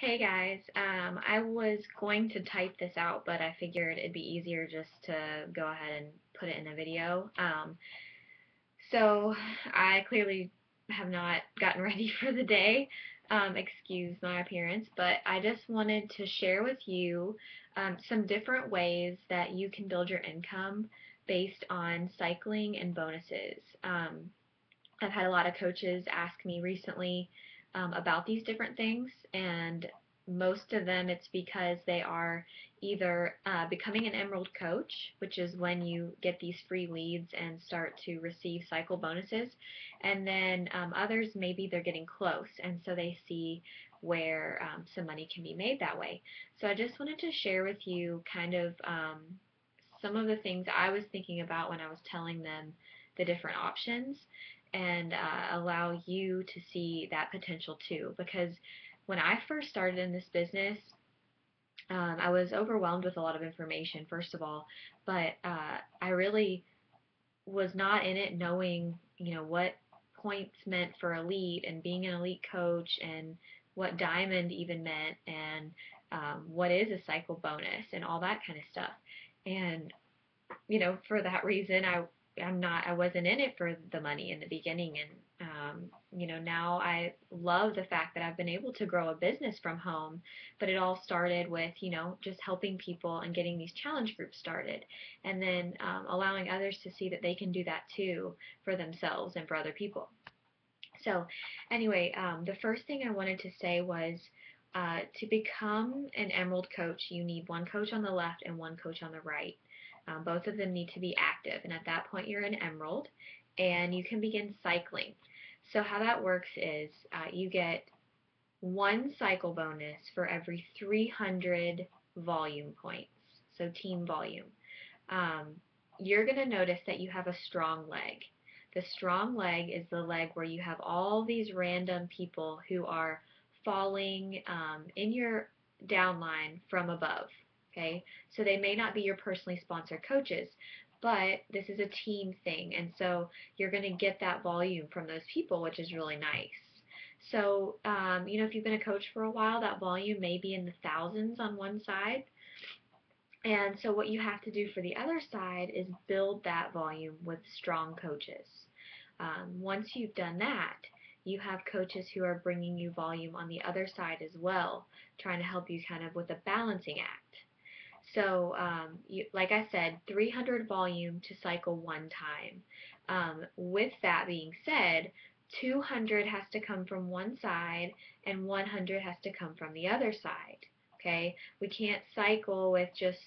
Hey guys, I was going to type this out, but I figured it'd be easier just to go ahead and put it in a video. So I clearly have not gotten ready for the day. Excuse my appearance, but I just wanted to share with you some different ways that you can build your income based on cycling and bonuses. I've had a lot of coaches ask me recently about these different things, and most of them it's because they are either becoming an Emerald coach, which is when you get these free leads and start to receive cycle bonuses, and then others maybe they're getting close, and so they see where some money can be made that way. So I just wanted to share with you kind of some of the things I was thinking about when I was telling them the different options and allow you to see that potential too. Because when I first started in this business, I was overwhelmed with a lot of information, first of all, but I really was not in it knowing, what points meant for elite and being an elite coach and what diamond even meant and what is a cycle bonus and all that kind of stuff. And for that reason, I wasn't in it for the money in the beginning, and now I love the fact that I've been able to grow a business from home, but it all started with, just helping people and getting these challenge groups started, and then allowing others to see that they can do that too for themselves and for other people. So, anyway, the first thing I wanted to say was to become an Emerald coach, you need one coach on the left and one coach on the right. Both of them need to be active, and at that point, you're an Emerald, and you can begin cycling. So, how that works is you get one cycle bonus for every 300 volume points, so team volume. Um, you're going to notice that you have a strong leg. The strong leg is the leg where you have all these random people who are falling in your downline from above. Okay, so they may not be your personally sponsored coaches, but this is a team thing, and so you're going to get that volume from those people, which is really nice. So, if you've been a coach for a while, that volume may be in the thousands on one side, and so what you have to do for the other side is build that volume with strong coaches. Once you've done that, you have coaches who are bringing you volume on the other side as well, trying to help you kind of with a balancing act. So, like I said, 300 volume to cycle one time. With that being said, 200 has to come from one side and 100 has to come from the other side. Okay, we can't cycle with just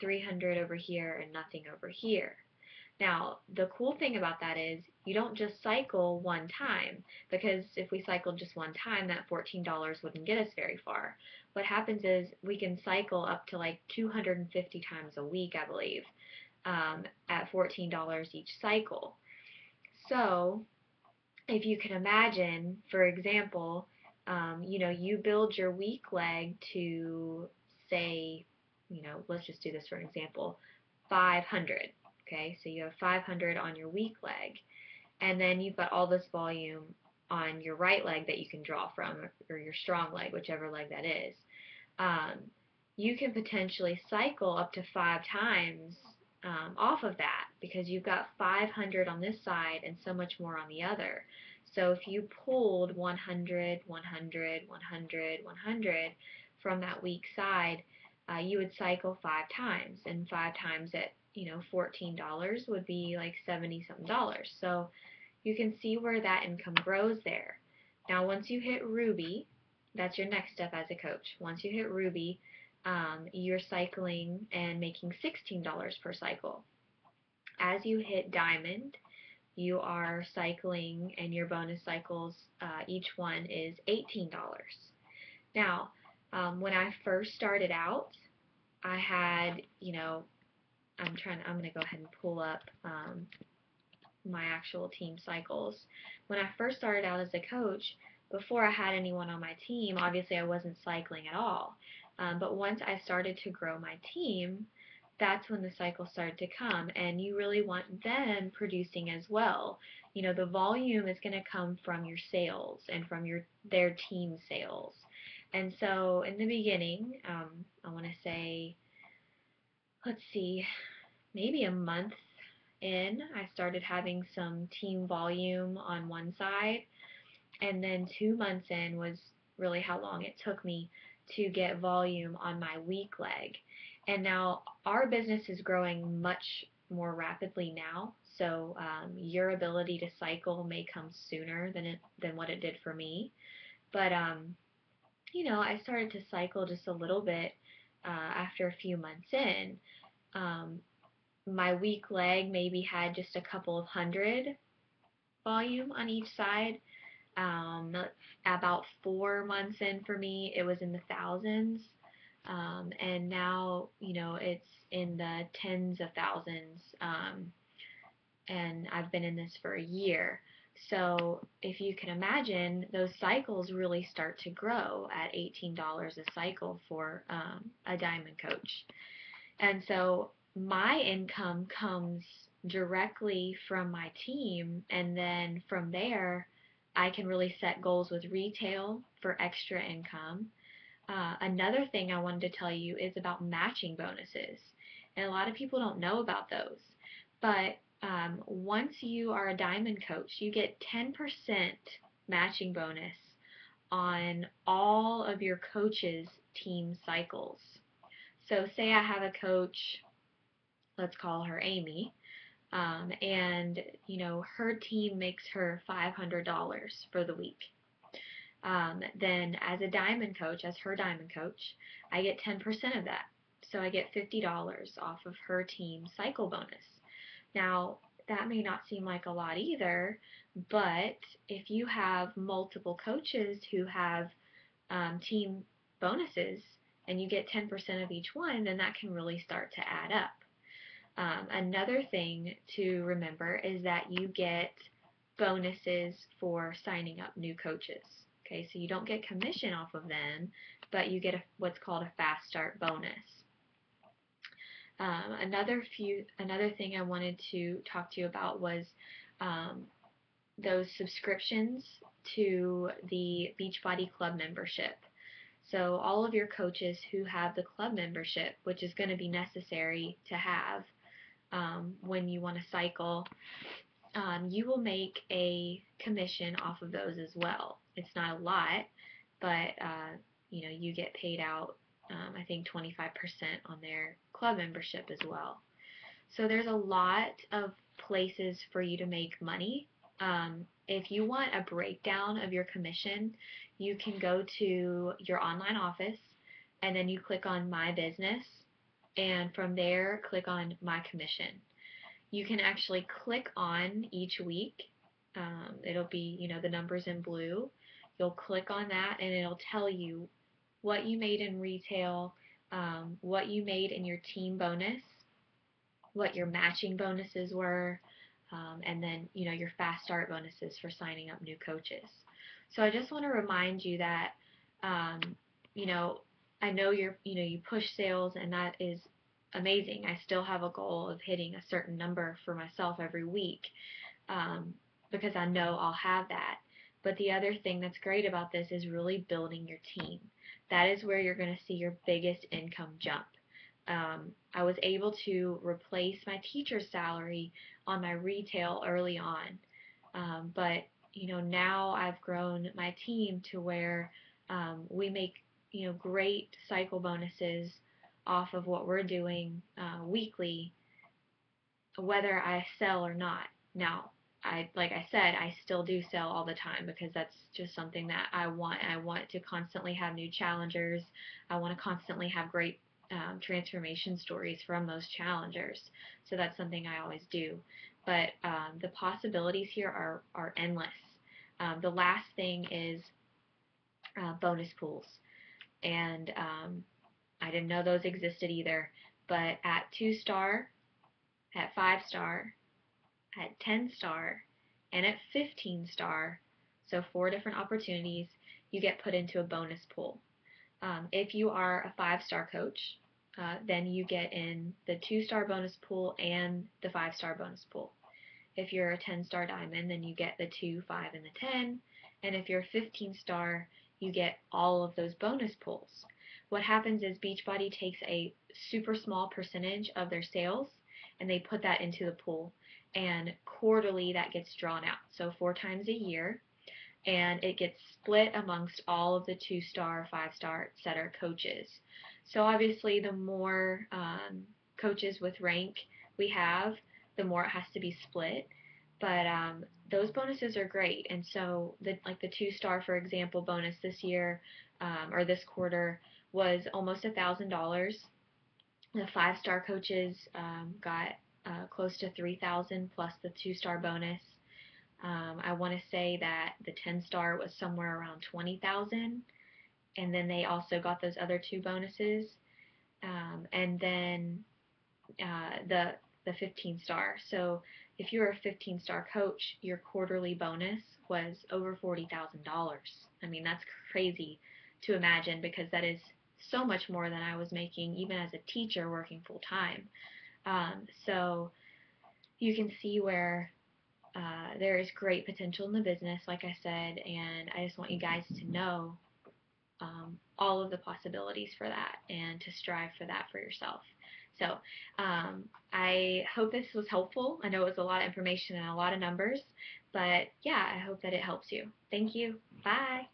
300 over here and nothing over here. Now, the cool thing about that is you don't just cycle one time, because if we cycled just one time, that $14 wouldn't get us very far. What happens is we can cycle up to like 250 times a week, I believe, at $14 each cycle. So, if you can imagine, for example, you build your weak leg to, say, let's just do this for an example, 500. Okay, so you have 500 on your weak leg, and then you've got all this volume on your right leg that you can draw from, or your strong leg, whichever leg that is. Um, you can potentially cycle up to 5 times off of that, because you've got 500 on this side and so much more on the other. So if you pulled 100, 100, 100, 100 from that weak side, you would cycle 5 times, and 5 times at $14 would be like 70 something dollars. So you can see where that income grows there. Now, once you hit Ruby, that's your next step as a coach. Once you hit Ruby, you're cycling and making $16 per cycle. As you hit Diamond, you are cycling, and your bonus cycles, each one is $18. Now, when I first started out, I had, I'm going to go ahead and pull up my actual team cycles. When I first started out as a coach, before I had anyone on my team, obviously I wasn't cycling at all. But once I started to grow my team, that's when the cycles started to come, and you really want them producing as well. The volume is going to come from your sales and from their team sales. And so in the beginning, I want to say, let's see, maybe a month in, I started having some team volume on one side, and then 2 months in was really how long it took me to get volume on my weak leg. And now our business is growing much more rapidly now, so your ability to cycle may come sooner than what it did for me. But I started to cycle just a little bit after a few months in. Um, my weak leg maybe had just a couple of hundred volume on each side. About 4 months in for me, it was in the thousands. And now, it's in the tens of thousands. And I've been in this for a year. So if you can imagine, those cycles really start to grow at $18 a cycle for a diamond coach. And so my income comes directly from my team, and then from there, I can really set goals with retail for extra income. Another thing I wanted to tell you is about matching bonuses, and a lot of people don't know about those. But once you are a diamond coach, you get 10% matching bonus on all of your coaches' team cycles. So say I have a coach, let's call her Amy, and her team makes her $500 for the week. Then as a diamond coach, as her diamond coach, I get 10% of that. So I get $50 off of her team cycle bonus. Now, that may not seem like a lot either, but if you have multiple coaches who have team bonuses and you get 10% of each one, then that can really start to add up. Another thing to remember is that you get bonuses for signing up new coaches. Okay, so you don't get commission off of them, but you get what's called a fast start bonus. Another thing I wanted to talk to you about was those subscriptions to the Beachbody Club membership. So all of your coaches who have the club membership, which is going to be necessary to have when you want to cycle, you will make a commission off of those as well. It's not a lot, but you get paid out, I think 25% on their club membership as well. So there's a lot of places for you to make money. If you want a breakdown of your commission, you can go to your online office and then you click on My Business, and from there click on My Commission. You can actually click on each week. It'll be, the numbers in blue. You'll click on that and it'll tell you what you made in retail, what you made in your team bonus, what your matching bonuses were, and then, your fast start bonuses for signing up new coaches. So I just want to remind you that, I know you push sales, and that is amazing. I still have a goal of hitting a certain number for myself every week, because I know I'll have that. But the other thing that's great about this is really building your team. That is where you're going to see your biggest income jump. I was able to replace my teacher's salary on my retail early on, but now I've grown my team to where we make great cycle bonuses off of what we're doing weekly, whether I sell or not. Now, like I said, I still do sell all the time because that's just something that I want. I want to constantly have new challengers. I want to constantly have great transformation stories from those challengers. So that's something I always do. But the possibilities here are endless. The last thing is bonus pools. And I didn't know those existed either. But at 2-star, at 5-star, at 10-star, and at 15-star, so 4 different opportunities, you get put into a bonus pool. If you are a 5-star coach, then you get in the 2-star bonus pool and the 5-star bonus pool. If you're a 10-star diamond, then you get the 2, 5, and the 10. And if you're a 15-star, you get all of those bonus pulls. What happens is Beachbody takes a super small percentage of their sales and they put that into the pool. And quarterly that gets drawn out. So 4 times a year, and it gets split amongst all of the 2-star, 5-star, etc. coaches. So obviously, the more coaches with rank we have, the more it has to be split. But those bonuses are great, and so like the 2-star, for example, bonus this year or this quarter was almost $1,000. The 5-star coaches got close to 3,000 plus the 2-star bonus. I want to say that the 10-star was somewhere around 20,000, and then they also got those other 2 bonuses, and then the 15-star. So if you're a 15-star coach, your quarterly bonus was over $40,000. I mean, that's crazy to imagine because that is so much more than I was making even as a teacher working full time. So you can see where there is great potential in the business, like I said, and I just want you guys to know all of the possibilities for that and to strive for that for yourself. So I hope this was helpful. I know it was a lot of information and a lot of numbers, but yeah, I hope that it helps you. Thank you. Bye.